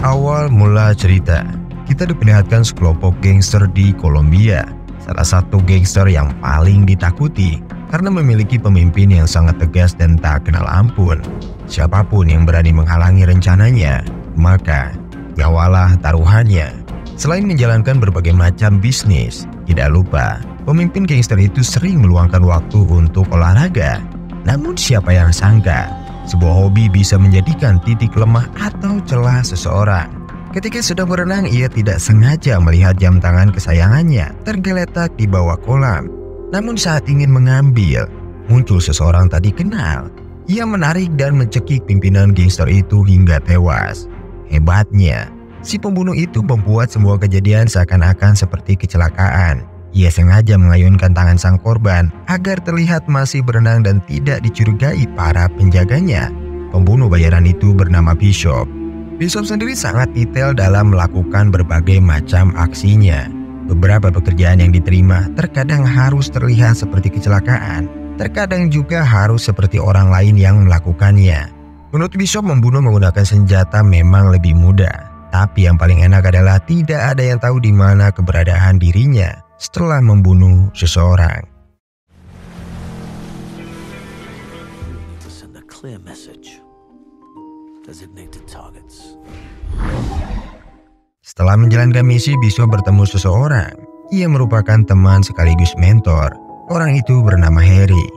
Awal mula cerita, kita diperlihatkan sekelompok gangster di Kolombia. Salah satu gangster yang paling ditakuti karena memiliki pemimpin yang sangat tegas dan tak kenal ampun. Siapapun yang berani menghalangi rencananya, maka nyawalah taruhannya. Selain menjalankan berbagai macam bisnis, tidak lupa pemimpin gangster itu sering meluangkan waktu untuk olahraga. Namun siapa yang sangka sebuah hobi bisa menjadikan titik lemah atau celah seseorang. Ketika sedang berenang, ia tidak sengaja melihat jam tangan kesayangannya tergeletak di bawah kolam. Namun saat ingin mengambil, muncul seseorang tak dikenal. Ia menarik dan mencekik pimpinan gangster itu hingga tewas. Hebatnya, si pembunuh itu membuat semua kejadian seakan-akan seperti kecelakaan. Ia sengaja mengayunkan tangan sang korban agar terlihat masih berenang dan tidak dicurigai para penjaganya. Pembunuh bayaran itu bernama Bishop. Bishop sendiri sangat detail dalam melakukan berbagai macam aksinya. Beberapa pekerjaan yang diterima terkadang harus terlihat seperti kecelakaan, terkadang juga harus seperti orang lain yang melakukannya. Menurut Bishop, membunuh menggunakan senjata memang lebih mudah, tapi yang paling enak adalah tidak ada yang tahu di mana keberadaan dirinya setelah membunuh seseorang. Setelah menjalankan misi, Bishop bertemu seseorang. Ia merupakan teman sekaligus mentor. Orang itu bernama Harry.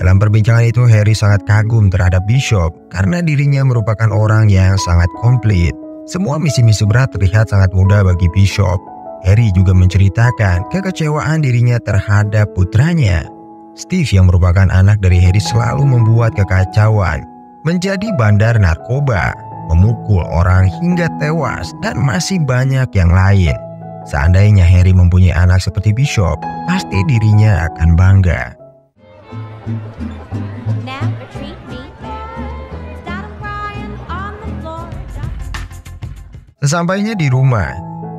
Dalam perbincangan itu, Harry sangat kagum terhadap Bishop karena dirinya merupakan orang yang sangat komplit. Semua misi-misi berat terlihat sangat mudah bagi Bishop. Harry juga menceritakan kekecewaan dirinya terhadap putranya. Steve yang merupakan anak dari Harry selalu membuat kekacauan, menjadi bandar narkoba, memukul orang hingga tewas, dan masih banyak yang lain. Seandainya Harry mempunyai anak seperti Bishop, pasti dirinya akan bangga. Sesampainya di rumah,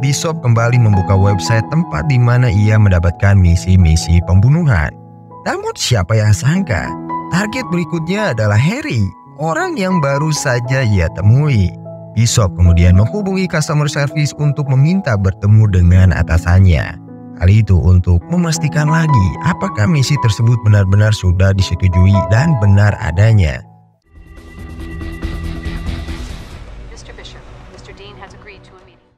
Bishop kembali membuka website tempat di mana ia mendapatkan misi-misi pembunuhan. Namun siapa yang sangka, target berikutnya adalah Harry, orang yang baru saja ia temui. Bishop kemudian menghubungi customer service untuk meminta bertemu dengan atasannya. Hal itu untuk memastikan lagi apakah misi tersebut benar-benar sudah disetujui dan benar adanya.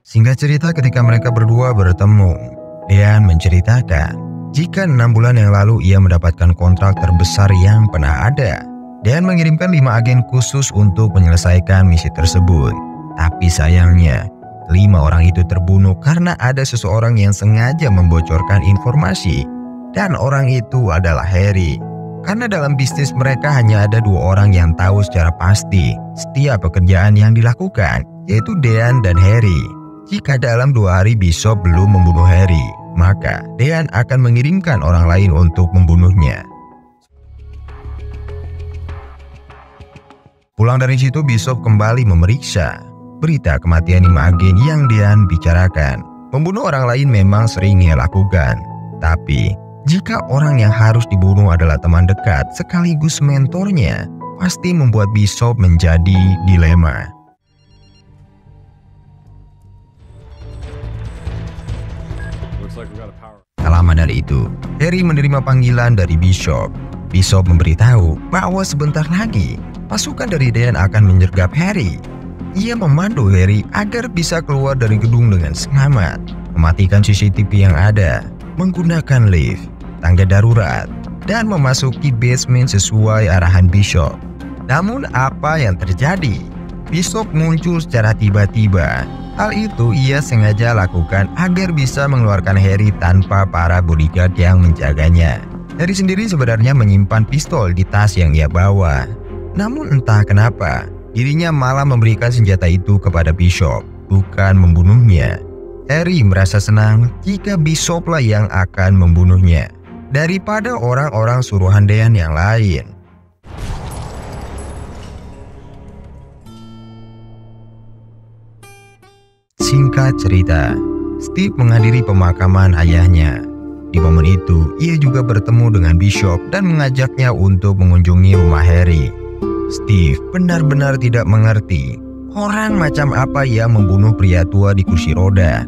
Singkat cerita, ketika mereka berdua bertemu, Dean menceritakan jika 6 bulan yang lalu ia mendapatkan kontrak terbesar yang pernah ada. Dean mengirimkan 5 agen khusus untuk menyelesaikan misi tersebut. Tapi sayangnya, 5 orang itu terbunuh karena ada seseorang yang sengaja membocorkan informasi. Dan orang itu adalah Harry. Karena dalam bisnis mereka hanya ada 2 orang yang tahu secara pasti setiap pekerjaan yang dilakukan, yaitu Dean dan Harry. Jika dalam 2 hari Bishop belum membunuh Harry, maka Dean akan mengirimkan orang lain untuk membunuhnya. Pulang dari situ, Bishop kembali memeriksa berita kematian 5 agen yang Dean bicarakan. Membunuh orang lain memang sering ia lakukan, tapi jika orang yang harus dibunuh adalah teman dekat sekaligus mentornya, pasti membuat Bishop menjadi dilema. Tak lama dari itu, Harry menerima panggilan dari Bishop. Bishop memberitahu bahwa sebentar lagi pasukan dari Dean akan menyergap Harry. Ia memandu Harry agar bisa keluar dari gedung dengan selamat, mematikan CCTV yang ada, menggunakan lift, tangga darurat, dan memasuki basement sesuai arahan Bishop. Namun apa yang terjadi? Bishop muncul secara tiba-tiba. Hal itu ia sengaja lakukan agar bisa mengeluarkan Harry tanpa para bodyguard yang menjaganya. Harry sendiri sebenarnya menyimpan pistol di tas yang ia bawa. Namun entah kenapa, dirinya malah memberikan senjata itu kepada Bishop, bukan membunuhnya. Harry merasa senang jika Bishoplah yang akan membunuhnya, daripada orang-orang suruhan Dean yang lain. Singkat cerita, Steve menghadiri pemakaman ayahnya. Di momen itu, ia juga bertemu dengan Bishop dan mengajaknya untuk mengunjungi rumah Harry. Steve benar-benar tidak mengerti Orang macam apa yang membunuh pria tua di kursi roda?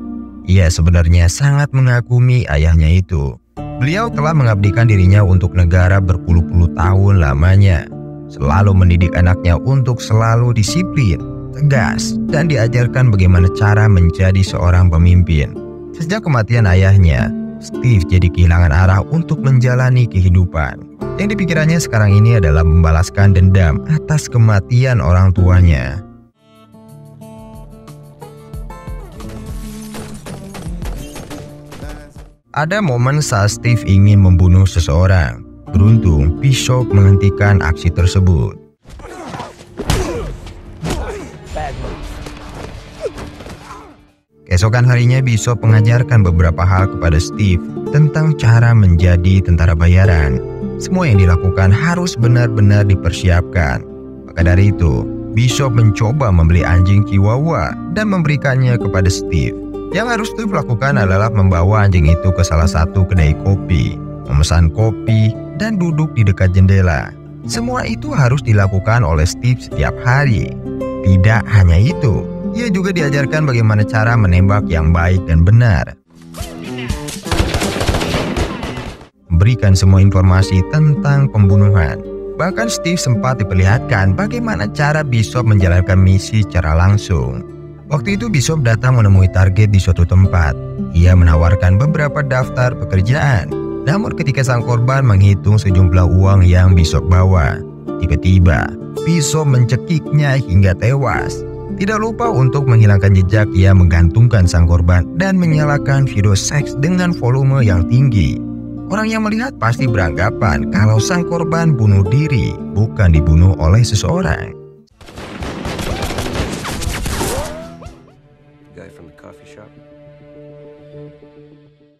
Ia sebenarnya sangat mengagumi ayahnya itu. Beliau telah mengabdikan dirinya untuk negara berpuluh-puluh tahun lamanya. Selalu mendidik anaknya untuk selalu disiplin, tegas, dan diajarkan bagaimana cara menjadi seorang pemimpin. Sejak kematian ayahnya, Steve jadi kehilangan arah untuk menjalani kehidupan. Yang dipikirannya sekarang ini adalah membalaskan dendam atas kematian orang tuanya. Ada momen saat Steve ingin membunuh seseorang. Beruntung, Bishop menghentikan aksi tersebut. Keesokan harinya, Bishop mengajarkan beberapa hal kepada Steve tentang cara menjadi tentara bayaran. Semua yang dilakukan harus benar-benar dipersiapkan. Maka dari itu, Bishop mencoba membeli anjing Chihuahua dan memberikannya kepada Steve. Yang harus Steve lakukan adalah membawa anjing itu ke salah satu kedai kopi, memesan kopi, dan duduk di dekat jendela. Semua itu harus dilakukan oleh Steve setiap hari. Tidak hanya itu, ia juga diajarkan bagaimana cara menembak yang baik dan benar. Memberikan semua informasi tentang pembunuhan. Bahkan Steve sempat diperlihatkan bagaimana cara Bishop menjalankan misi secara langsung. Waktu itu Bishop datang menemui target di suatu tempat. Ia menawarkan beberapa daftar pekerjaan. Namun ketika sang korban menghitung sejumlah uang yang Bishop bawa, tiba-tiba Bishop mencekiknya hingga tewas. Tidak lupa untuk menghilangkan jejak, ia menggantungkan sang korban dan menyalakan video seks dengan volume yang tinggi. Orang yang melihat pasti beranggapan kalau sang korban bunuh diri, bukan dibunuh oleh seseorang.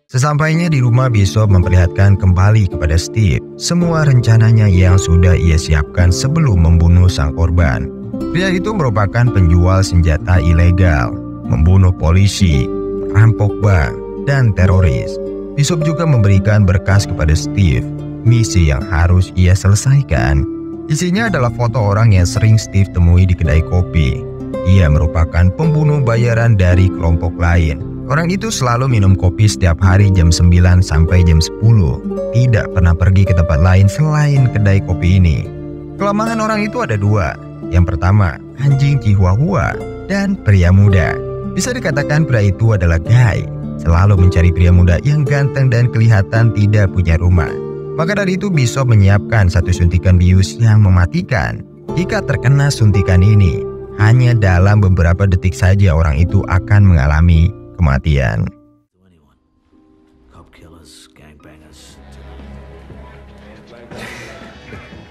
Sesampainya di rumah, Bishop memperlihatkan kembali kepada Steve semua rencananya yang sudah ia siapkan sebelum membunuh sang korban. Pria itu merupakan penjual senjata ilegal, membunuh polisi, perampok bank, dan teroris. Bishop juga memberikan berkas kepada Steve, misi yang harus ia selesaikan. Isinya adalah foto orang yang sering Steve temui di kedai kopi. Ia merupakan pembunuh bayaran dari kelompok lain. Orang itu selalu minum kopi setiap hari jam 9 sampai jam 10. Tidak pernah pergi ke tempat lain selain kedai kopi ini. Kelemahan orang itu ada dua. Yang pertama, anjing Chihuahua dan pria muda. Bisa dikatakan pria itu adalah gay. Selalu mencari pria muda yang ganteng dan kelihatan tidak punya rumah. Maka dari itu Bishop menyiapkan satu suntikan bius yang mematikan. Jika terkena suntikan ini, hanya dalam beberapa detik saja orang itu akan mengalami kematian.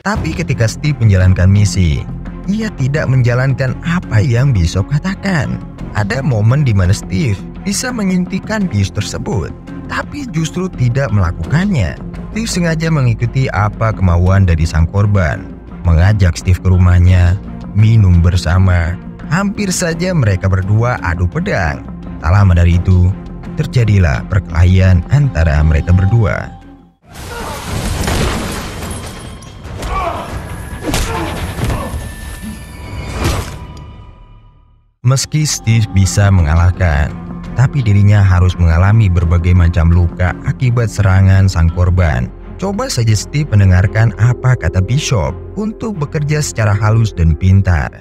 Tapi ketika Steve menjalankan misi, ia tidak menjalankan apa yang Bishop katakan. Ada momen di mana Steve bisa menyuntikkan bius tersebut, tapi justru tidak melakukannya. Steve sengaja mengikuti apa kemauan dari sang korban, mengajak Steve ke rumahnya, minum bersama. Hampir saja mereka berdua adu pedang. Tak lama dari itu, terjadilah perkelahian antara mereka berdua. Meski Steve bisa mengalahkan, tapi dirinya harus mengalami berbagai macam luka akibat serangan sang korban. Coba saja Steve mendengarkan apa kata Bishop untuk bekerja secara halus dan pintar.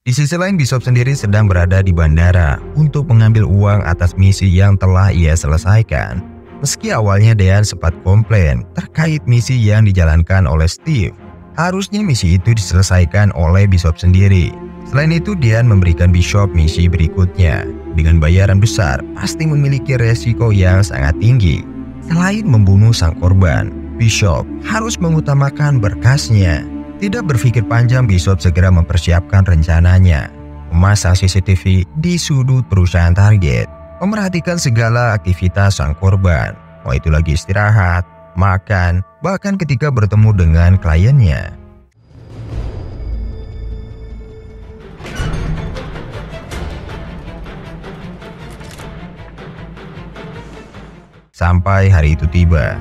Di sisi lain, Bishop sendiri sedang berada di bandara untuk mengambil uang atas misi yang telah ia selesaikan. Meski awalnya Dean sempat komplain terkait misi yang dijalankan oleh Steve, harusnya misi itu diselesaikan oleh Bishop sendiri. Selain itu, Dean memberikan Bishop misi berikutnya. Dengan bayaran besar, pasti memiliki resiko yang sangat tinggi. Selain membunuh sang korban, Bishop harus mengutamakan berkasnya. Tidak berpikir panjang, Bishop segera mempersiapkan rencananya. Memasang CCTV di sudut perusahaan target, memerhatikan segala aktivitas sang korban, mau itu lagi istirahat, makan, bahkan ketika bertemu dengan kliennya. Sampai hari itu tiba,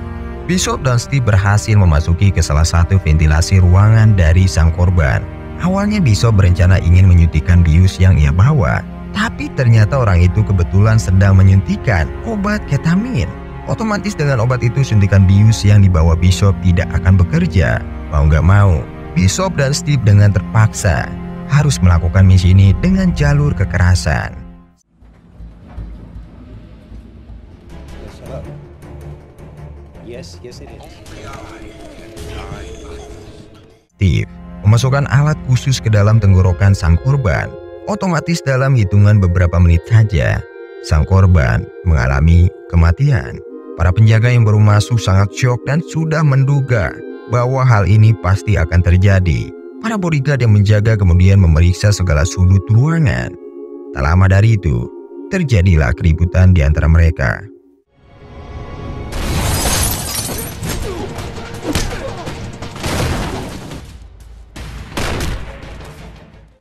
Bishop dan Steve berhasil memasuki ke salah satu ventilasi ruangan dari sang korban. Awalnya Bishop berencana ingin menyuntikkan bius yang ia bawa, tapi ternyata orang itu kebetulan sedang menyuntikkan obat ketamin. Otomatis dengan obat itu suntikan bius yang dibawa Bishop tidak akan bekerja. Mau nggak mau, Bishop dan Steve dengan terpaksa harus melakukan misi ini dengan jalur kekerasan. Yes, it is. Steve memasukkan alat khusus ke dalam tenggorokan sang korban. Otomatis dalam hitungan beberapa menit saja, sang korban mengalami kematian. Para penjaga yang baru masuk sangat syok dan sudah menduga bahwa hal ini pasti akan terjadi. Para bodyguard yang menjaga kemudian memeriksa segala sudut ruangan. Tak lama dari itu, terjadilah keributan di antara mereka.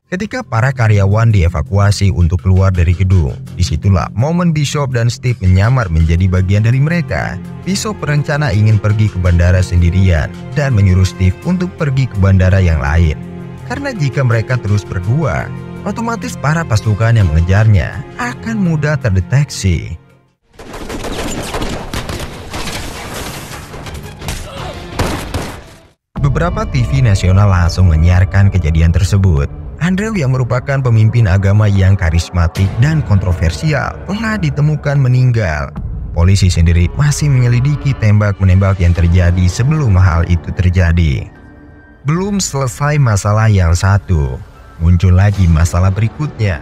Ketika para karyawan dievakuasi untuk keluar dari gedung, disitulah momen Bishop dan Steve menyamar menjadi bagian dari mereka. Bishop berencana ingin pergi ke bandara sendirian dan menyuruh Steve untuk pergi ke bandara yang lain. Karena jika mereka terus berdua, otomatis para pasukan yang mengejarnya akan mudah terdeteksi. Beberapa TV nasional langsung menyiarkan kejadian tersebut. Andrew yang merupakan pemimpin agama yang karismatik dan kontroversial telah ditemukan meninggal. Polisi sendiri masih menyelidiki tembak-menembak yang terjadi sebelum hal itu terjadi. Belum selesai masalah yang satu, muncul lagi masalah berikutnya.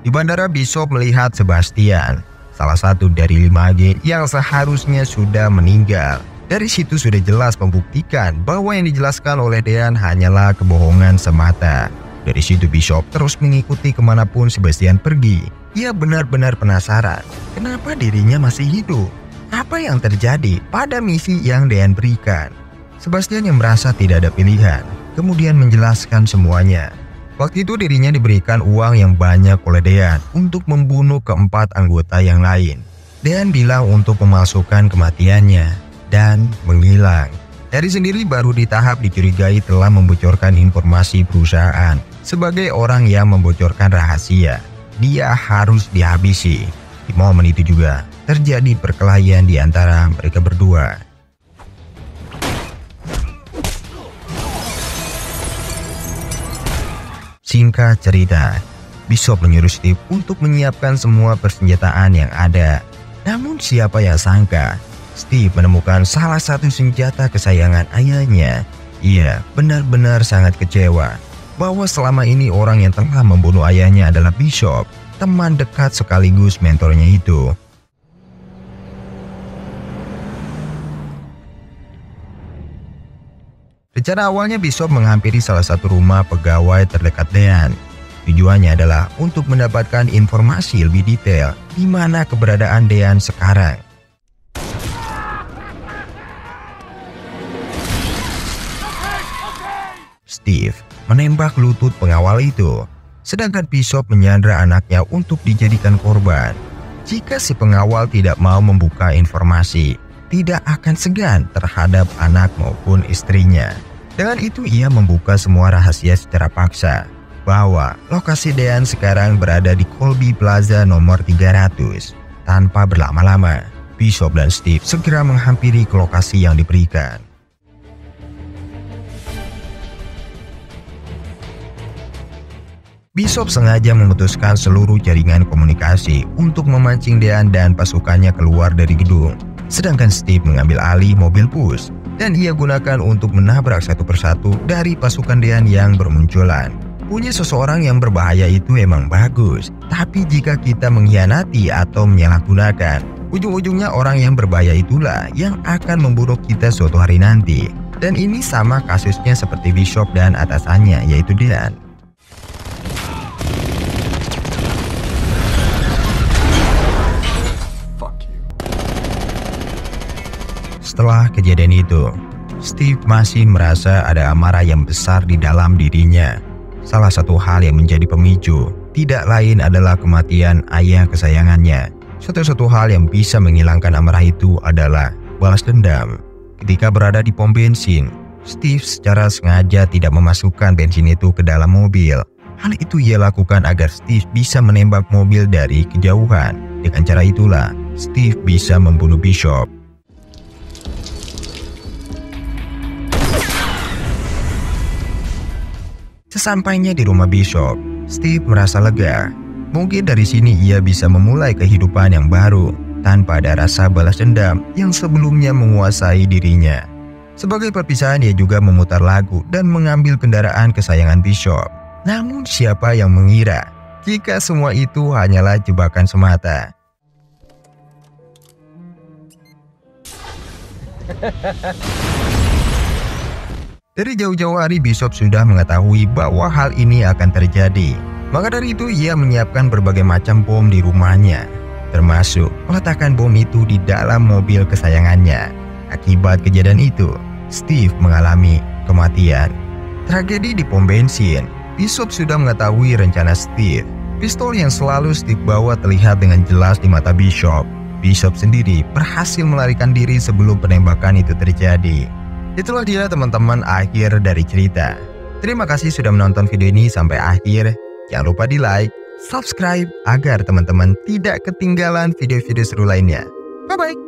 Di bandara Bishop melihat Sebastian, salah satu dari 5 agen yang seharusnya sudah meninggal. Dari situ sudah jelas membuktikan bahwa yang dijelaskan oleh Dean hanyalah kebohongan semata. Dari situ Bishop terus mengikuti kemanapun Sebastian pergi. Ia benar-benar penasaran kenapa dirinya masih hidup. Apa yang terjadi pada misi yang Dean berikan. Sebastian yang merasa tidak ada pilihan kemudian menjelaskan semuanya. Waktu itu dirinya diberikan uang yang banyak oleh Dean untuk membunuh keempat anggota yang lain. Dean bilang untuk memalsukan kematiannya dan menghilang. Harry sendiri baru di tahap dicurigai telah membocorkan informasi perusahaan. Sebagai orang yang membocorkan rahasia, dia harus dihabisi. Di momen itu juga terjadi perkelahian di antara mereka berdua. Singkat cerita, Bishop menyuruh Steve untuk menyiapkan semua persenjataan yang ada. Namun siapa yang sangka, Steve menemukan salah satu senjata kesayangan ayahnya. Ia benar-benar sangat kecewa bahwa selama ini orang yang telah membunuh ayahnya adalah Bishop, teman dekat sekaligus mentornya itu. Rencana awalnya Bishop menghampiri salah satu rumah pegawai terdekat Dean. Tujuannya adalah untuk mendapatkan informasi lebih detail di mana keberadaan Dean sekarang. Steve menembak lutut pengawal itu, sedangkan Bishop menyandra anaknya untuk dijadikan korban. Jika si pengawal tidak mau membuka informasi, tidak akan segan terhadap anak maupun istrinya. Dengan itu ia membuka semua rahasia secara paksa, bahwa lokasi Dean sekarang berada di Colby Plaza nomor 300. Tanpa berlama-lama, Bishop dan Steve segera menghampiri ke lokasi yang diberikan. Bishop sengaja memutuskan seluruh jaringan komunikasi untuk memancing Dean dan pasukannya keluar dari gedung. Sedangkan Steve mengambil alih mobil bus dan ia gunakan untuk menabrak satu persatu dari pasukan Dean yang bermunculan. Punya seseorang yang berbahaya itu emang bagus, tapi jika kita mengkhianati atau menyalahgunakan, ujung-ujungnya orang yang berbahaya itulah yang akan membunuh kita suatu hari nanti. Dan ini sama kasusnya seperti Bishop dan atasannya, yaitu Dean. Setelah kejadian itu, Steve masih merasa ada amarah yang besar di dalam dirinya. Salah satu hal yang menjadi pemicu tidak lain adalah kematian ayah kesayangannya. Satu-satu hal yang bisa menghilangkan amarah itu adalah balas dendam. Ketika berada di pom bensin, Steve secara sengaja tidak memasukkan bensin itu ke dalam mobil. Hal itu ia lakukan agar Steve bisa menembak mobil dari kejauhan. Dengan cara itulah, Steve bisa membunuh Bishop. Sesampainya di rumah Bishop, Steve merasa lega. Mungkin dari sini ia bisa memulai kehidupan yang baru tanpa ada rasa balas dendam yang sebelumnya menguasai dirinya. Sebagai perpisahan, ia juga memutar lagu dan mengambil kendaraan kesayangan Bishop. Namun siapa yang mengira jika semua itu hanyalah jebakan semata. Dari jauh-jauh hari Bishop sudah mengetahui bahwa hal ini akan terjadi. Maka dari itu ia menyiapkan berbagai macam bom di rumahnya, termasuk meletakkan bom itu di dalam mobil kesayangannya. Akibat kejadian itu, Steve mengalami kematian. Tragedi di pom bensin. Bishop sudah mengetahui rencana Steve. Pistol yang selalu Steve bawa terlihat dengan jelas di mata Bishop. Bishop sendiri berhasil melarikan diri sebelum penembakan itu terjadi. Itulah dia teman-teman akhir dari cerita. Terima kasih sudah menonton video ini sampai akhir. Jangan lupa di like, subscribe agar teman-teman tidak ketinggalan video-video seru lainnya. Bye-bye.